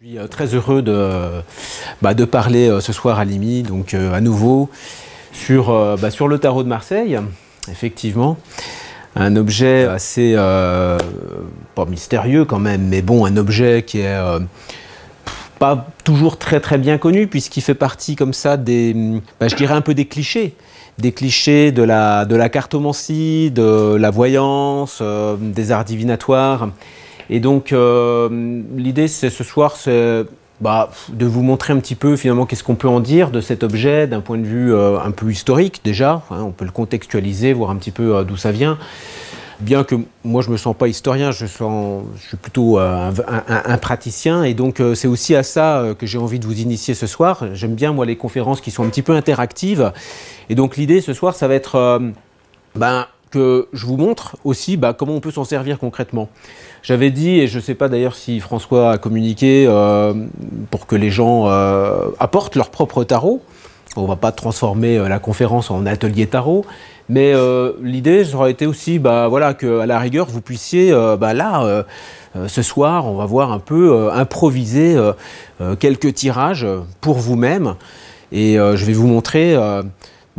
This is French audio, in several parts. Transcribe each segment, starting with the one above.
Je suis très heureux de parler ce soir à l'IMI, donc à nouveau sur le tarot de Marseille, effectivement. Un objet assez, pas mystérieux quand même, mais bon, un objet qui est pas toujours très bien connu, puisqu'il fait partie comme ça des, je dirais un peu des clichés. Des clichés de la cartomancie, de la voyance, des arts divinatoires. Et donc l'idée c'est ce soir c'est de vous montrer un petit peu finalement qu'est-ce qu'on peut en dire de cet objet d'un point de vue un peu historique déjà, hein, on peut le contextualiser, voir un petit peu d'où ça vient. Bien que moi je ne me sens pas historien, je suis plutôt un praticien, et donc c'est aussi à ça que j'ai envie de vous initier ce soir. J'aime bien moi les conférences qui sont un petit peu interactives, et donc l'idée ce soir ça va être que je vous montre aussi comment on peut s'en servir concrètement. J'avais dit, et je ne sais pas d'ailleurs si François a communiqué pour que les gens apportent leur propre tarot. On ne va pas transformer la conférence en atelier tarot, mais l'idée ça aurait été aussi qu'à la rigueur vous puissiez ce soir on va voir un peu improviser quelques tirages pour vous-même, et je vais vous montrer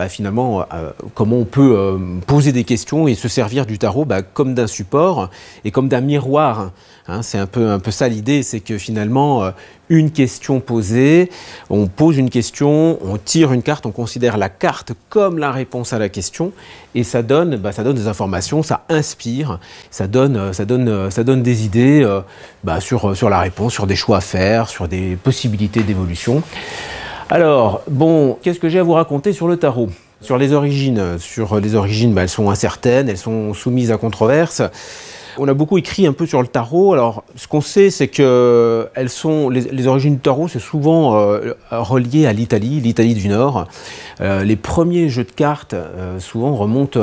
finalement comment on peut poser des questions et se servir du tarot comme d'un support et comme d'un miroir. Hein, c'est un peu ça l'idée, c'est que finalement une question posée, on pose une question, on tire une carte, on considère la carte comme la réponse à la question, et ça donne des informations, ça inspire, ça donne des idées sur la réponse, sur des choix à faire, sur des possibilités d'évolution. Alors, bon, qu'est-ce que j'ai à vous raconter sur le tarot? Sur les origines, elles sont incertaines, elles sont soumises à controverse. On a beaucoup écrit un peu sur le tarot. Alors, ce qu'on sait, c'est que les origines du tarot, c'est souvent relié à l'Italie du Nord. Les premiers jeux de cartes, souvent, remontent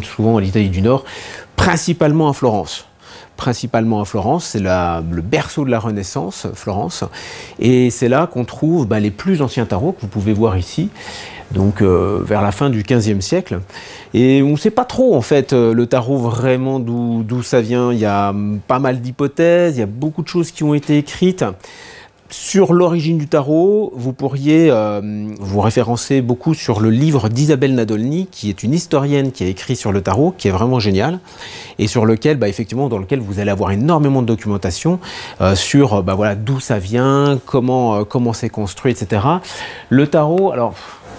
souvent à l'Italie du Nord, principalement à Florence. C'est le berceau de la Renaissance, Florence, et c'est là qu'on trouve les plus anciens tarots que vous pouvez voir ici, donc vers la fin du XVe siècle. Et on ne sait pas trop en fait le tarot vraiment d'où ça vient. Il y a pas mal d'hypothèses, il y a beaucoup de choses qui ont été écrites. Sur l'origine du tarot, vous pourriez vous référencer beaucoup sur le livre d'Isabelle Nadolny, qui est une historienne qui a écrit sur le tarot, qui est vraiment génial, et sur lequel, dans lequel vous allez avoir énormément de documentation sur d'où ça vient, comment c'est construit, etc. Le tarot, alors...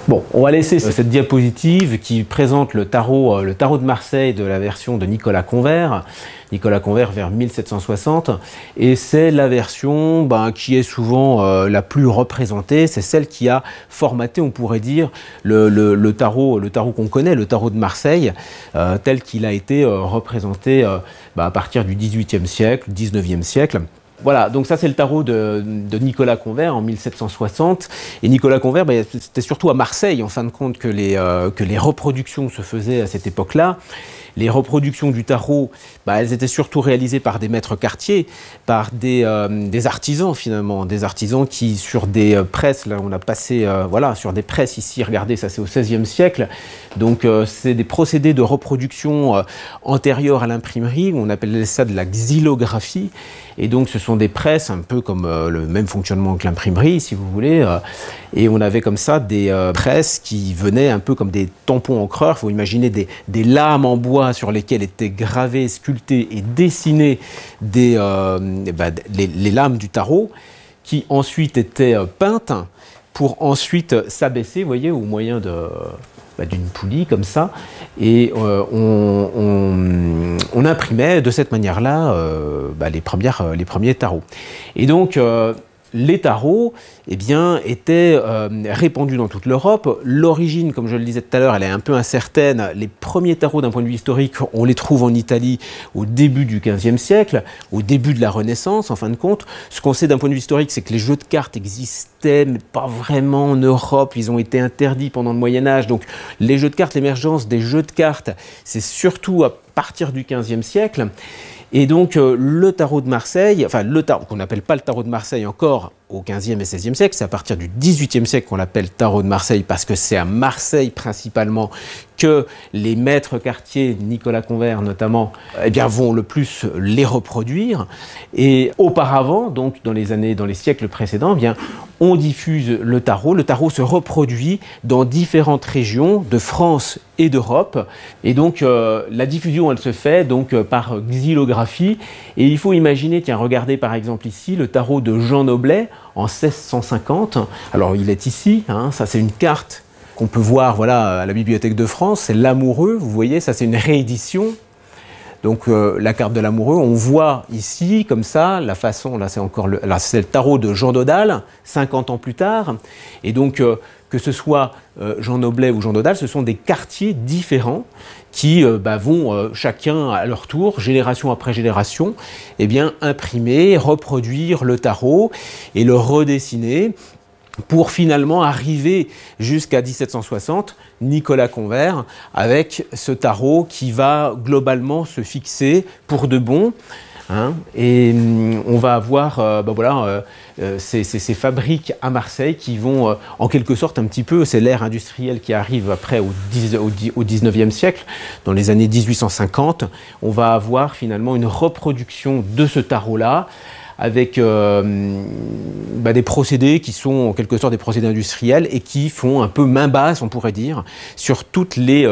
Bon, on va laisser cette diapositive qui présente le tarot de Marseille de la version de Nicolas Convert. Nicolas Convert vers 1760, et c'est la version qui est souvent la plus représentée, c'est celle qui a formaté, on pourrait dire, le tarot qu'on connaît, le tarot de Marseille, tel qu'il a été représenté à partir du XVIIIe siècle, XIXe siècle. Voilà, donc ça c'est le tarot de Nicolas Convert en 1760. Et Nicolas Convert, c'était surtout à Marseille, en fin de compte, que les reproductions se faisaient à cette époque-là. Les reproductions du tarot, elles étaient surtout réalisées par des maîtres quartiers, par des artisans finalement, des artisans qui sur des presses, là on a passé sur des presses ici, regardez, ça c'est au XVIe siècle, donc c'est des procédés de reproduction antérieurs à l'imprimerie, on appelait ça de la xylographie, et donc ce sont des presses un peu comme le même fonctionnement que l'imprimerie si vous voulez, et on avait comme ça des presses qui venaient un peu comme des tampons encreurs, il faut imaginer des lames en bois sur lesquelles étaient gravées, sculptées et dessinées les lames du tarot, qui ensuite étaient peintes pour ensuite s'abaisser, vous voyez, au moyen d'une poulie comme ça, et on imprimait de cette manière-là les premiers tarots. Et donc les tarots étaient répandus dans toute l'Europe. L'origine, comme je le disais tout à l'heure, elle est un peu incertaine. Les premiers tarots, d'un point de vue historique, on les trouve en Italie au début du XVe siècle, au début de la Renaissance, en fin de compte. Ce qu'on sait d'un point de vue historique, c'est que les jeux de cartes existaient, mais pas vraiment en Europe. Ils ont été interdits pendant le Moyen-Âge. Donc les jeux de cartes, l'émergence des jeux de cartes, c'est surtout à partir du XVe siècle. Et donc le tarot de Marseille, enfin le tarot qu'on n'appelle pas le tarot de Marseille encore au XVe et XVIe siècle. C'est à partir du XVIIIe siècle qu'on l'appelle tarot de Marseille, parce que c'est à Marseille principalement que les maîtres quartiers, Nicolas Convert notamment, eh bien, vont le plus les reproduire. Et auparavant, donc dans les siècles précédents, eh bien, on diffuse le tarot. Le tarot se reproduit dans différentes régions de France et d'Europe. Et donc la diffusion, elle se fait donc par xylographie. Et il faut imaginer, tiens, regardez par exemple ici le tarot de Jean Noblet en 1650. Alors il est ici, hein, ça c'est une carte qu'on peut voir, voilà, à la Bibliothèque de France, c'est l'Amoureux, vous voyez, ça c'est une réédition. Donc la carte de l'Amoureux, on voit ici, comme ça, la façon, là c'est encore c'est le tarot de Jean Dodal, 50 ans plus tard. Et donc que ce soit Jean Noblet ou Jean Dodal, ce sont des quartiers différents qui vont chacun à leur tour, génération après génération, eh bien, imprimer, reproduire le tarot et le redessiner, pour finalement arriver jusqu'à 1760, Nicolas Convert, avec ce tarot qui va globalement se fixer pour de bon. Hein, et on va avoir ces fabriques à Marseille qui vont en quelque sorte un petit peu, c'est l'ère industrielle qui arrive après au 19e siècle, dans les années 1850, on va avoir finalement une reproduction de ce tarot-là, avec des procédés qui sont en quelque sorte des procédés industriels et qui font un peu main basse, on pourrait dire, sur toutes les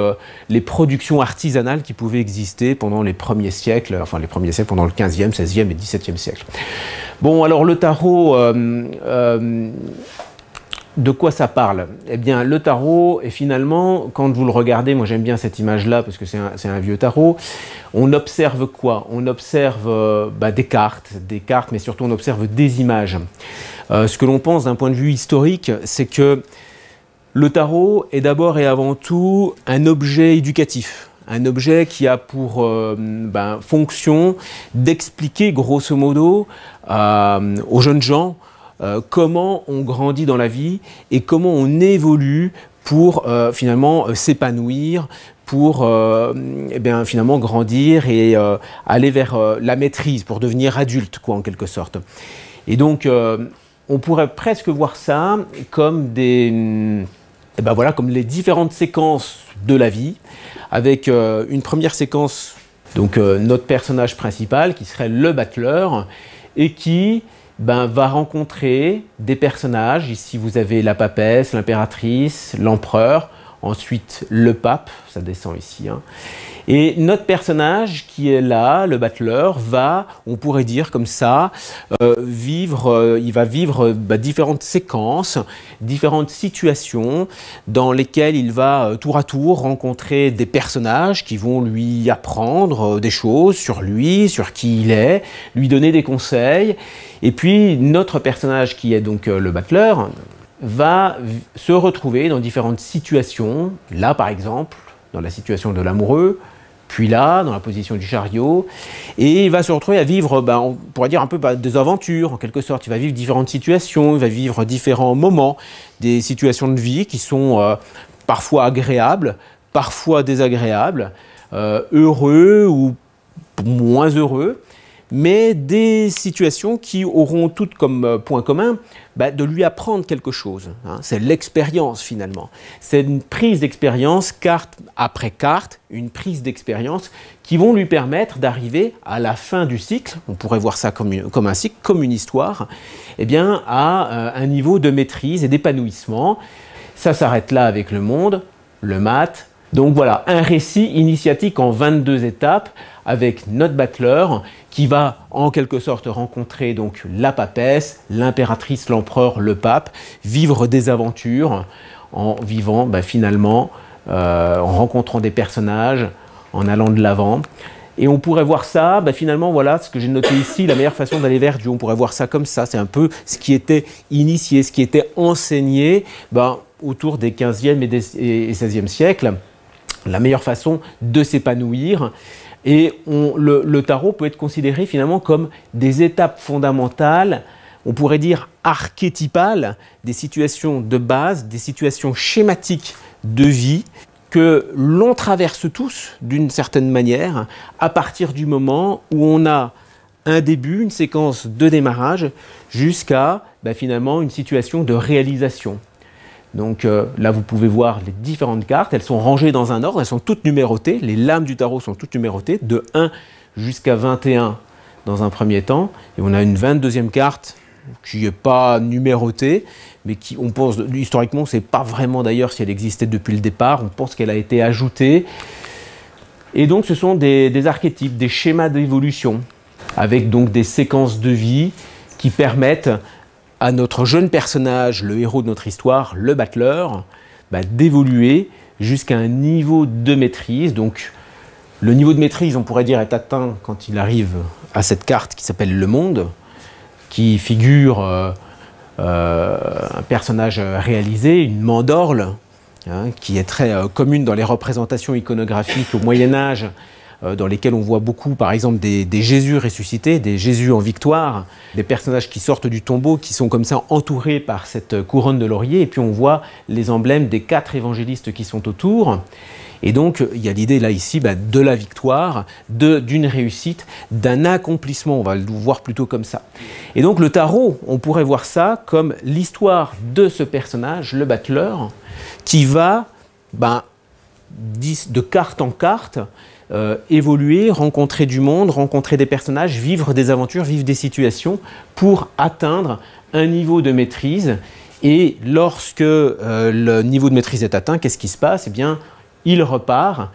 productions artisanales qui pouvaient exister pendant les premiers siècles, pendant le 15e, 16e et 17e siècle. Bon, alors le tarot, de quoi ça parle? Eh bien, le tarot est finalement, quand vous le regardez, moi j'aime bien cette image-là parce que c'est un vieux tarot, on observe quoi? On observe des cartes, mais surtout on observe des images. Ce que l'on pense d'un point de vue historique, c'est que le tarot est d'abord et avant tout un objet éducatif. Un objet qui a pour fonction d'expliquer grosso modo aux jeunes gens comment on grandit dans la vie et comment on évolue pour finalement s'épanouir, pour finalement grandir et aller vers la maîtrise, pour devenir adulte, quoi, en quelque sorte. Et donc, on pourrait presque voir ça comme comme les différentes séquences de la vie, avec une première séquence, donc notre personnage principal, qui serait le battleur, et qui va rencontrer des personnages. Ici, vous avez la papesse, l'impératrice, l'empereur, ensuite le pape, ça descend ici. Hein. Et notre personnage qui est là, le battleur, va, on pourrait dire comme ça, il va vivre différentes séquences, différentes situations dans lesquelles il va tour à tour rencontrer des personnages qui vont lui apprendre des choses sur lui, sur qui il est, lui donner des conseils. Et puis notre personnage qui est donc le battleur va se retrouver dans différentes situations, là par exemple, dans la situation de l'amoureux, puis là, dans la position du chariot, et il va se retrouver à vivre, on pourrait dire un peu des aventures, en quelque sorte. Il va vivre différentes situations, il va vivre différents moments, des situations de vie qui sont parfois agréables, parfois désagréables, heureux ou moins heureux, mais des situations qui auront toutes comme point commun de lui apprendre quelque chose. Hein. C'est l'expérience finalement. C'est une prise d'expérience, carte après carte, une prise d'expérience qui vont lui permettre d'arriver à la fin du cycle, on pourrait voir ça comme un cycle, comme une histoire, à un niveau de maîtrise et d'épanouissement. Ça s'arrête là avec le monde, le maths. Donc voilà, un récit initiatique en 22 étapes avec notre battleur qui va en quelque sorte rencontrer donc la papesse, l'impératrice, l'empereur, le pape, vivre des aventures en vivant finalement, en rencontrant des personnages, en allant de l'avant. Et on pourrait voir ça, finalement, voilà ce que j'ai noté ici, la meilleure façon d'aller vers Dieu. On pourrait voir ça comme ça, c'est un peu ce qui était initié, ce qui était enseigné autour des 15e et 16e siècles. La meilleure façon de s'épanouir. Et le tarot peut être considéré finalement comme des étapes fondamentales, on pourrait dire archétypales, des situations de base, des situations schématiques de vie que l'on traverse tous d'une certaine manière à partir du moment où on a un début, une séquence de démarrage, jusqu'à finalement une situation de réalisation. Donc là, vous pouvez voir les différentes cartes, elles sont rangées dans un ordre, elles sont toutes numérotées, les lames du tarot sont toutes numérotées, de 1 jusqu'à 21 dans un premier temps, et on a une 22e carte qui n'est pas numérotée, mais qui, on pense, historiquement, on ne sait pas vraiment d'ailleurs si elle existait depuis le départ, on pense qu'elle a été ajoutée. Et donc ce sont des archétypes, des schémas d'évolution, avec donc des séquences de vie qui permettent à notre jeune personnage, le héros de notre histoire, le battleur, d'évoluer jusqu'à un niveau de maîtrise. Donc le niveau de maîtrise, on pourrait dire, est atteint quand il arrive à cette carte qui s'appelle le monde, qui figure un personnage réalisé, une mandorle, qui est très commune dans les représentations iconographiques au Moyen-Âge, dans lesquelles on voit beaucoup, par exemple, des Jésus ressuscités, des Jésus en victoire, des personnages qui sortent du tombeau, qui sont comme ça entourés par cette couronne de laurier, et puis on voit les emblèmes des 4 évangélistes qui sont autour. Et donc, il y a l'idée là, ici, de la victoire, d'une réussite, d'un accomplissement, on va le voir plutôt comme ça. Et donc, le tarot, on pourrait voir ça comme l'histoire de ce personnage, le battleur, qui va, de carte en carte, évoluer, rencontrer du monde, rencontrer des personnages, vivre des aventures, vivre des situations pour atteindre un niveau de maîtrise. Et lorsque le niveau de maîtrise est atteint, qu'est-ce qui se passe? Eh bien, il repart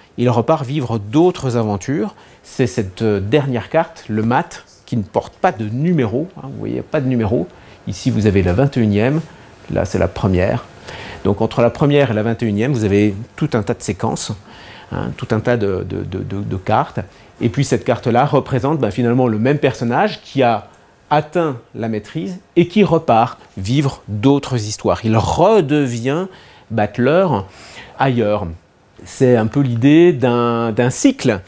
vivre d'autres aventures. C'est cette dernière carte, le mat, qui ne porte pas de numéro. Vous voyez, pas de numéro. Ici, vous avez la 21e, là, c'est la première. Donc, entre la première et la 21e, vous avez tout un tas de séquences. Tout un tas de cartes. Et puis cette carte-là représente finalement le même personnage qui a atteint la maîtrise et qui repart vivre d'autres histoires. Il redevient battleur ailleurs. C'est un peu l'idée d'un cycle.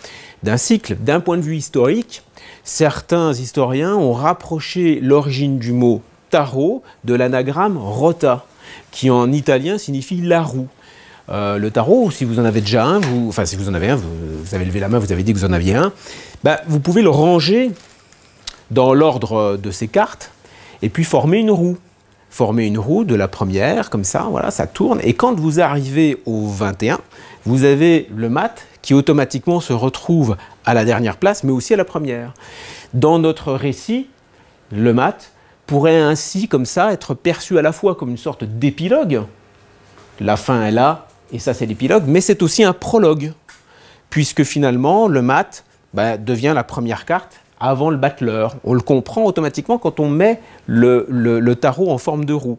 D'un point de vue historique, certains historiens ont rapproché l'origine du mot tarot de l'anagramme rota, qui en italien signifie la roue. Le tarot, si vous en avez déjà un, si vous en avez un, vous avez levé la main, vous avez dit que vous en aviez un, vous pouvez le ranger dans l'ordre de ces cartes et puis former une roue. Former une roue de la première, comme ça, voilà, ça tourne. Et quand vous arrivez au 21, vous avez le mat qui automatiquement se retrouve à la dernière place, mais aussi à la première. Dans notre récit, le mat pourrait ainsi, comme ça, être perçu à la fois comme une sorte d'épilogue. La fin est là, et ça c'est l'épilogue, mais c'est aussi un prologue, puisque finalement le mat devient la première carte avant le battleur. On le comprend automatiquement quand on met le tarot en forme de roue.